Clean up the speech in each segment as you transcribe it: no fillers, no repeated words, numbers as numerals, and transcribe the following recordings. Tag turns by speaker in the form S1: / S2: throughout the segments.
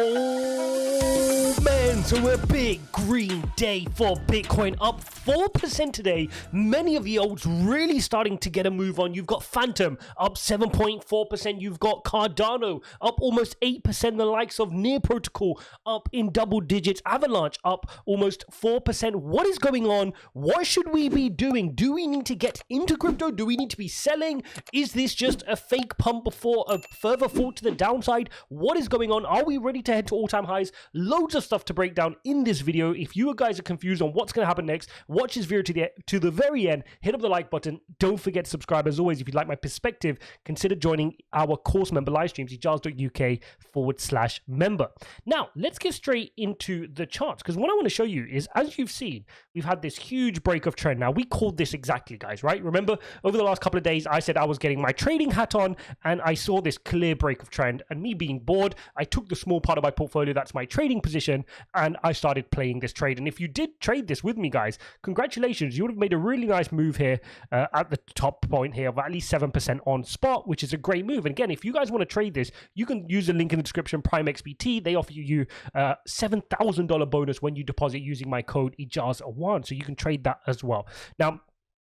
S1: Oh man, so a big green day for Bitcoin, up 4% today. Many of the olds really starting to get a move on. You've got Phantom up 7.4%. You've got Cardano up almost 8%. The likes of Near Protocol up in double digits. Avalanche up almost 4%. What is going on? What should we be doing? Do we need to get into crypto? Do we need to be selling? Is this just a fake pump before a further fall to the downside? What is going on? Are we ready to head to all-time highs? Loads of stuff to break down in this video. If you guys are confused on what's going to happen next, watch this video to the very end. Hit up the like button. Don't forget to subscribe. As always, if you like my perspective, consider joining our course member live streams, ijaz.uk/member. Now, let's get straight into the charts, because what I want to show you is, as you've seen, we've had this huge break of trend. Now, we called this exactly, guys, right? Remember, over the last couple of days, I said I was getting my trading hat on, and I saw this clear break of trend, and me being bored, I took the small part of my portfolio that's my trading position, and I started playing this trade. And if you did trade this with me, guys, congratulations. You would have made a really nice move here at the top point here of at least 7% on spot, which is a great move. And again, if you guys want to trade this, you can use the link in the description, PRIMEXBT. They offer you a $7,000 bonus when you deposit using my code Ijaz1, so you can trade that as well. Now,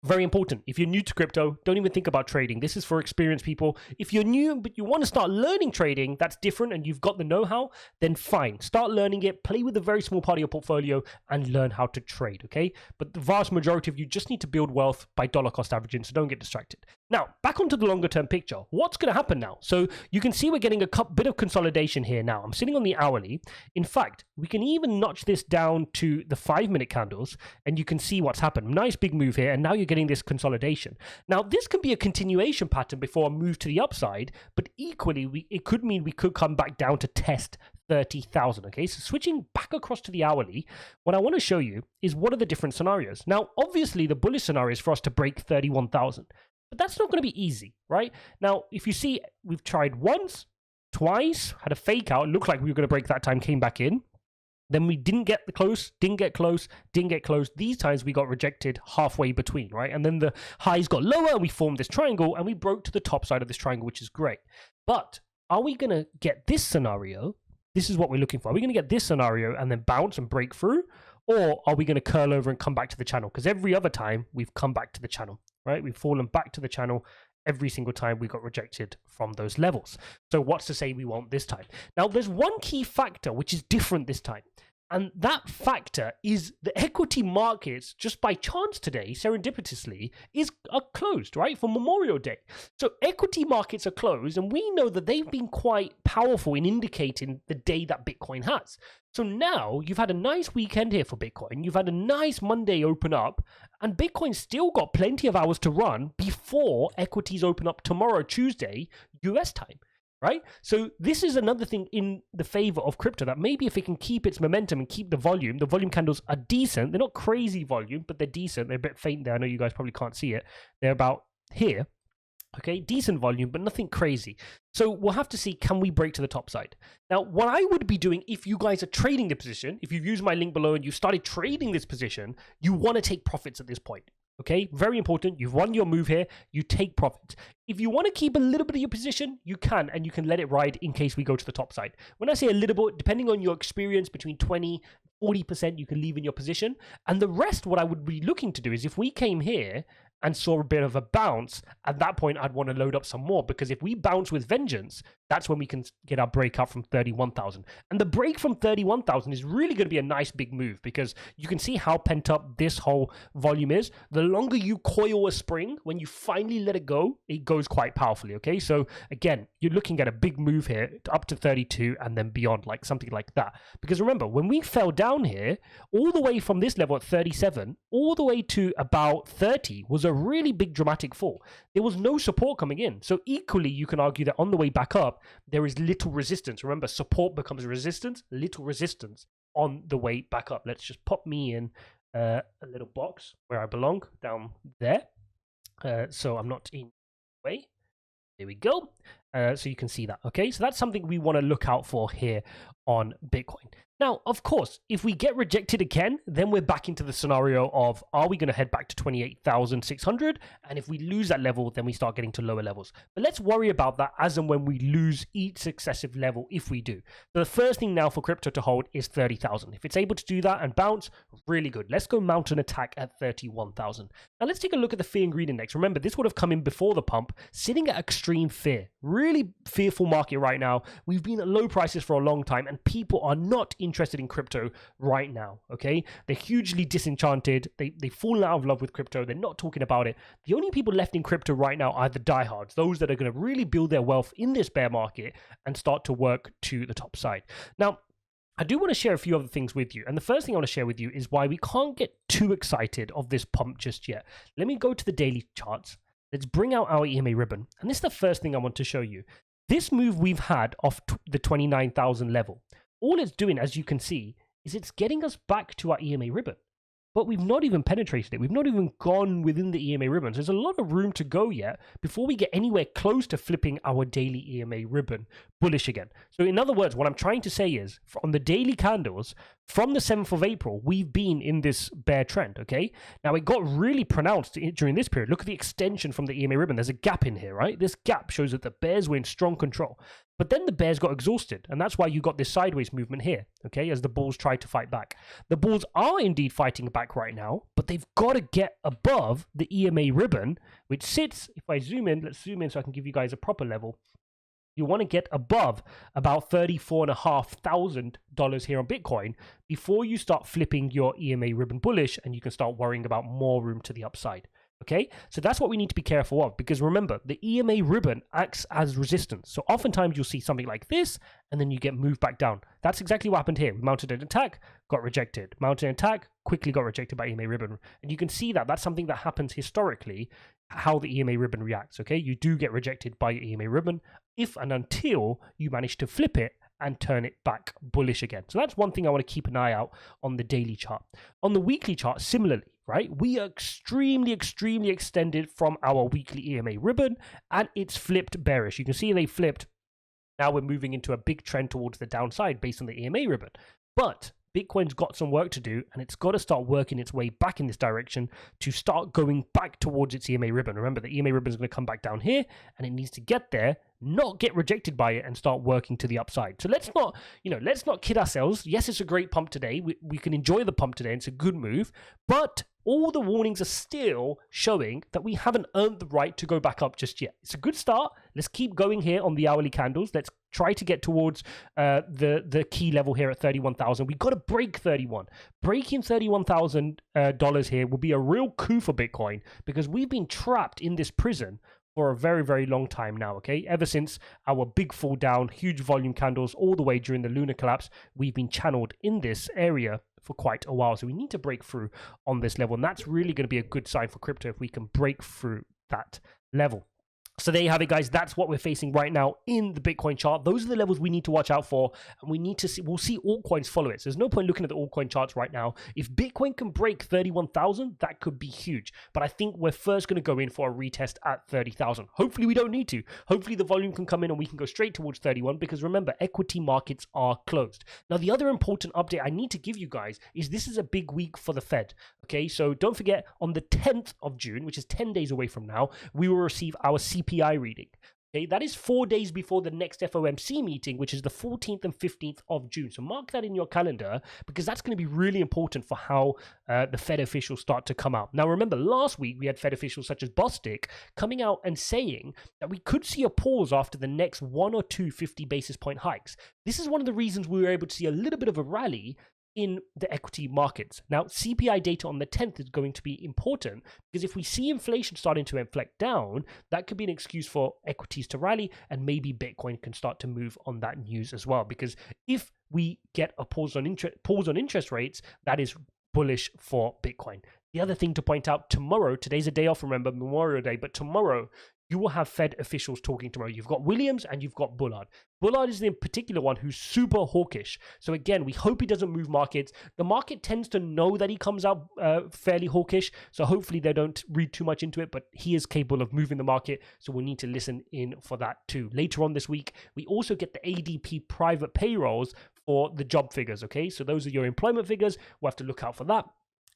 S1: very important, if you're new to crypto, don't even think about trading. This is for experienced people. If you're new but you want to start learning trading, that's different, and you've got the know-how, then fine. Start learning it, play with a very small part of your portfolio, and learn how to trade, okay? But the vast majority of you just need to build wealth by dollar cost averaging, so don't get distracted. Now, back onto the longer term picture. What's going to happen now? So you can see we're getting a bit of consolidation here now. I'm sitting on the hourly. In fact, we can even notch this down to the 5-minute candles, and you can see what's happened. Nice big move here, and now you're getting this consolidation. Now, this can be a continuation pattern before a move to the upside, but equally, it could mean we could come back down to test 30,000. Okay, so switching back across to the hourly, what I want to show you is what are the different scenarios. Now, obviously, the bullish scenario is for us to break 31,000. But that's not going to be easy, right? Now, if you see, we've tried once, twice, had a fake out, looked like we were going to break that time, came back in. Then we didn't get close, didn't get close, didn't get close. These times we got rejected halfway between, right? And then the highs got lower, and we formed this triangle, and we broke to the top side of this triangle, which is great. But are we going to get this scenario? This is what we're looking for. Are we going to get this scenario and then bounce and break through? Or are we going to curl over and come back to the channel? Because every other time we've come back to the channel, right? We've fallen back to the channel every single time we got rejected from those levels. So what's to say we won't this time? Now, there's one key factor which is different this time. And that factor is the equity markets, just by chance today, serendipitously, are closed, right, for Memorial Day. So equity markets are closed, and we know that they've been quite powerful in indicating the day that Bitcoin has. So now you've had a nice weekend here for Bitcoin. You've had a nice Monday open up, and Bitcoin's still got plenty of hours to run before equities open up tomorrow, Tuesday, US time. Right? So this is another thing in the favor of crypto, that maybe if it can keep its momentum and keep the volume candles are decent. They're not crazy volume, but they're decent. They're a bit faint there. I know you guys probably can't see it. They're about here. Okay, decent volume, but nothing crazy. So we'll have to see, can we break to the top side? Now, what I would be doing if you guys are trading the position, if you've used my link below and you started trading this position, you want to take profits at this point. Okay, very important. You've won your move here. You take profits. If you want to keep a little bit of your position, you can, and you can let it ride in case we go to the top side. When I say a little bit, depending on your experience, between 20, 40% you can leave in your position. And the rest, what I would be looking to do is if we came here and saw a bit of a bounce, at that point, I'd want to load up some more, because if we bounce with vengeance, that's when we can get our breakout from 31,000. And the break from 31,000 is really going to be a nice big move, because you can see how pent up this whole volume is. The longer you coil a spring, when you finally let it goes quite powerfully, okay? So again, you're looking at a big move here up to 32 and then beyond, like something like that. Because remember, when we fell down here, all the way from this level at 37, all the way to about 30 was a really big dramatic fall. There was no support coming in. So equally, you can argue that on the way back up, there is little resistance. Remember, support becomes resistance, little resistance on the way back up. Let's just pop me in a little box where I belong down there. So I'm not in the way. There we go. So you can see that. Okay, so that's something we want to look out for here on Bitcoin. Now, of course, if we get rejected again, then we're back into the scenario of, are we going to head back to 28,600? And if we lose that level, then we start getting to lower levels. But let's worry about that as and when we lose each successive level, if we do. So the first thing now for crypto to hold is 30,000. If it's able to do that and bounce, really good. Let's go mount an attack at 31,000. Now let's take a look at the fear and greed index. Remember, this would have come in before the pump, sitting at extreme fear. Really fearful market right now. We've been at low prices for a long time, and people are not interested in crypto right now. Okay, they're hugely disenchanted. They've fallen out of love with crypto. They're not talking about it. The only people left in crypto right now are the diehards, those that are going to really build their wealth in this bear market and start to work to the top side. Now, I do want to share a few other things with you. And the first thing I want to share with you is why we can't get too excited of this pump just yet. Let me go to the daily charts. Let's bring out our EMA ribbon. And this is the first thing I want to show you. This move we've had off the 29,000 level, all it's doing, as you can see, is it's getting us back to our EMA ribbon. But we've not even penetrated it. We've not even gone within the EMA ribbons. There's a lot of room to go yet before we get anywhere close to flipping our daily EMA ribbon bullish again. So in other words, what I'm trying to say is, on the daily candles, from the 7th of April, we've been in this bear trend, okay? Now, it got really pronounced during this period. Look at the extension from the EMA ribbon. There's a gap in here, right? This gap shows that the bears were in strong control. But then the bears got exhausted, and that's why you got this sideways movement here, okay, as the bulls tried to fight back. The bulls are indeed fighting back right now, but they've got to get above the EMA ribbon, which sits, if I zoom in, let's zoom in so I can give you guys a proper level. You want to get above about $34,500 here on Bitcoin before you start flipping your EMA ribbon bullish, and you can start worrying about more room to the upside. Okay, so that's what we need to be careful of, because remember, the EMA ribbon acts as resistance. So oftentimes you'll see something like this, and then you get moved back down. That's exactly what happened here. We mounted an attack, got rejected. Mounted an attack, quickly got rejected by EMA ribbon. And you can see that that's something that happens historically, how the EMA ribbon reacts. Okay, you do get rejected by your EMA ribbon if and until you manage to flip it and turn it back bullish again. So that's one thing I want to keep an eye out on the daily chart. On the weekly chart, similarly, right? We are extremely extended from our weekly EMA ribbon, and it's flipped bearish. You can see they flipped. Now we're moving into a big trend towards the downside based on the EMA ribbon. But Bitcoin's got some work to do, and it's got to start working its way back in this direction to start going back towards its EMA ribbon. Remember, the EMA ribbon is going to come back down here, and it needs to get there, not get rejected by it, and start working to the upside. So let's not kid ourselves. Yes, it's a great pump today. We can enjoy the pump today. It's a good move, but all the warnings are still showing that we haven't earned the right to go back up just yet. It's a good start. Let's keep going here on the hourly candles. Let's try to get towards the key level here at 31,000. We've got to break 31. Breaking $31,000 here will be a real coup for Bitcoin, because we've been trapped in this prison for a very long time now, okay? Ever since our big fall down, huge volume candles all the way during the lunar collapse, we've been channeled in this area for quite a while. So we need to break through on this level, and that's really going to be a good sign for crypto if we can break through that level. So there you have it, guys. That's what we're facing right now in the Bitcoin chart. Those are the levels we need to watch out for, and we need to see. We'll see altcoins follow it. So there's no point looking at the altcoin charts right now. If Bitcoin can break 31,000, that could be huge. But I think we're first going to go in for a retest at 30,000. Hopefully we don't need to. Hopefully the volume can come in and we can go straight towards 31, because remember, equity markets are closed. Now, the other important update I need to give you guys is this is a big week for the Fed. Okay, so don't forget, on the 10th of June, which is 10 days away from now, we will receive our CPI reading. Okay, that is 4 days before the next FOMC meeting, which is the 14th and 15th of June. So mark that in your calendar, because that's going to be really important for how the Fed officials start to come out. Now, remember, last week we had Fed officials such as Bostic coming out and saying that we could see a pause after the next 1 or 2 50 basis point hikes. This is one of the reasons we were able to see a little bit of a rally in the equity markets. Now, CPI data on the 10th is going to be important, because if we see inflation starting to inflect down, that could be an excuse for equities to rally, and maybe Bitcoin can start to move on that news as well. Because if we get a pause on interest rates, that is bullish for Bitcoin. The other thing to point out, tomorrow, today's a day off, remember, Memorial Day, but tomorrow you will have Fed officials talking tomorrow. You've got Williams and you've got Bullard. Bullard is the particular one who's super hawkish. So again, we hope he doesn't move markets. The market tends to know that he comes out fairly hawkish. So hopefully they don't read too much into it, but he is capable of moving the market. So we'll need to listen in for that too. Later on this week, we also get the ADP private payrolls for the job figures, okay? So those are your employment figures. We'll have to look out for that.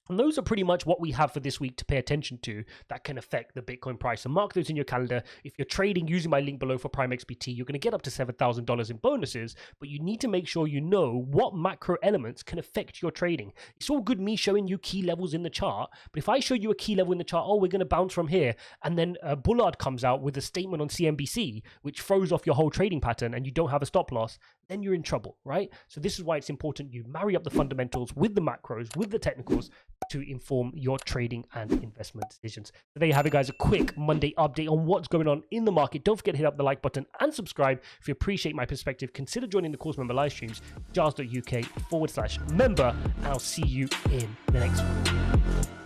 S1: And those are pretty much what we have for this week to pay attention to that can affect the Bitcoin price. So mark those in your calendar. If you're trading using my link below for PRIMEXBT, you're going to get up to $7,000 in bonuses, but you need to make sure you know what macro elements can affect your trading. It's all good me showing you key levels in the chart, but if I show you a key level in the chart, oh, we're going to bounce from here, and then Bullard comes out with a statement on CNBC, which throws off your whole trading pattern and you don't have a stop loss, then you're in trouble, right? So this is why it's important you marry up the fundamentals with the macros, with the technicals, to inform your trading and investment decisions. So there you have it, guys, a quick Monday update on what's going on in the market. Don't forget to hit up the like button and subscribe. If you appreciate my perspective, consider joining the course member live streams, ijaz.uk/member, and I'll see you in the next one.